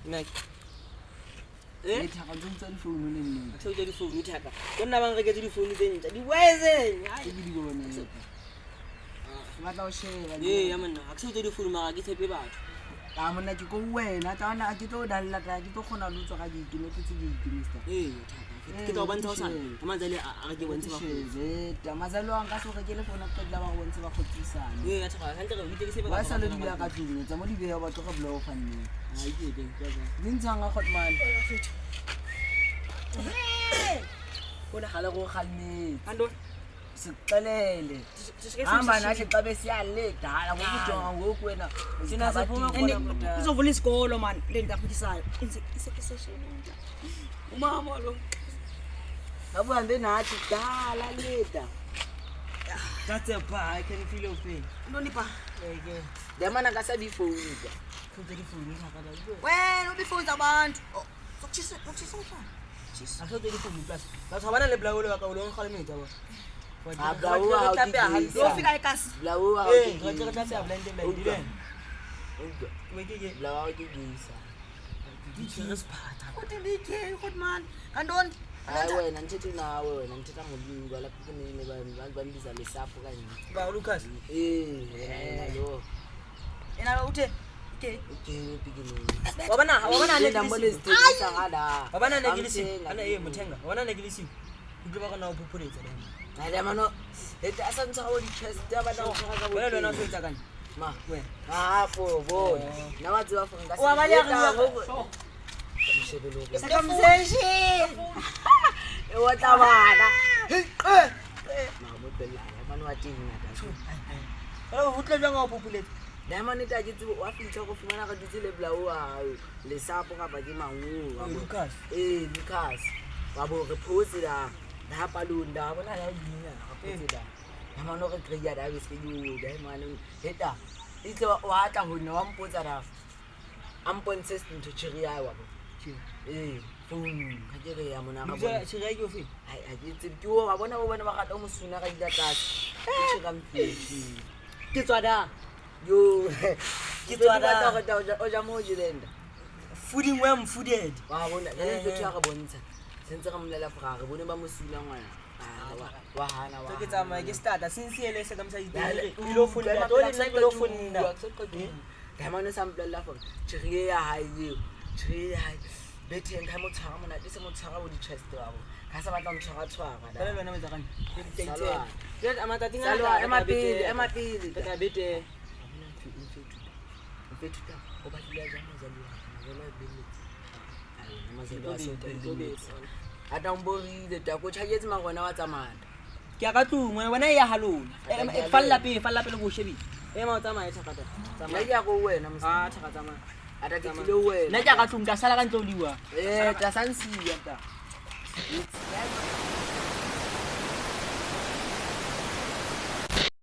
Nna thaka tsa di phone le nne a tseo di phone thaka go nna bang reketse di phone tse ntša di weseng ke di bone ba tla o sheba ya monna a tseo di phone mara ke tshepe batho a monna ke go wena tana ke tlo dalla ta ke tlo khona lo tswa ga di no tse di mister thaka ke tlo bontsha o sana ka mantsale a re ke bontshe ba ta mazalo ang ka so ke le phone ka tla ba bontshe ba khotisana ya thaka hantle re vitse ke sebe ba sa le di ya ka tlung tsa mo di beya ba tlo ga blow fanne a ke teng ka ba dintsanga khotman bona gale go khalme ando siqelele hamba nathi xa besiyale dala ngokujonga ngoku wena sina siphuma khona uzovula isikolo man le ndaphikisayo insecession umama lo abuhambe nathi dala leda that's a bar I can feel your pain nonipa demana ka sa di phone ka khutse di phone thaka la wena ubifoni abantu sokuchisa mfana a khutse di phone plus batho ba bana le blaolo ba ka o lo ngkgalemetsa ba ablawa yofika ekasi blawa eh re tla tsa blend blend di lena we ke blawa ke gisa di tsere sphatha uthi ndike khotman kantoni hayi wena nithethe nawe wena nithetha ngolungu lapha kunene bantu bandiza lesapo kanye ba Lucas lo ena uthe ke beginning wabana ne ndambone zithethisa ngala wabana ne kilisi ana muthenga wabana ne kilisi ke ba kana o phuphuletsa lena hayi mano eta asantsa go di chest ya bana go ga wena lona o fetsa kane ma wena hapo bona na watsi wa fonga wa ba ya circumcision e wa tla bana ma mo bella mano wa tinga ta o hutla jang o phuphuletsa diamond ta ke tse wa fitla go fumana ka dutse le blawo le sapo ka ba di mangu Lucas Lucas wa bo re photse la ha palunda bona ya dina ha photse da ha mano re kreya da bese yo diamond heta itse wa tla ho nna wa mpotsa ra amponse ntho tshiriya wa bo phone ka ke re ya mona ga bona tshiriya ke o fe ai a ke tse ke wa bona ba gata mo suna ga ila tlase ke tshirampedi ke tswa da yo ke tswada o ja mo jelenda fooding where I'm fooded wa bona le ntse tshwa ga bontsha sentse ga mlela frage bone ba mo sila ngwana wa hana wa ke tsamaya ke starta since ele se ka msa ditele ilo funda to le nna ilo funda ka mano sample la for tshiriye ya hae tshiriye hae beteng ka mo tshwara mona di se mo tshwara bo di chest wa bo ka sa batla mo tshwara tshwara ka le lona metsa kane Salwa. ke amata tinga Salwa, ema pele ka bete Betuta o ba dile ja mazali ngela bele ata mborile ta ko tshajetse mangwana wa tsamana ke ka tlung wena ya halona falla pele go shebi ma o tsamaya thakata nna ke ya go wena a thaka tsamaya ata ke tlile wena nna ke ka tlung ka sala ka ntlo liwa ta sansiya ta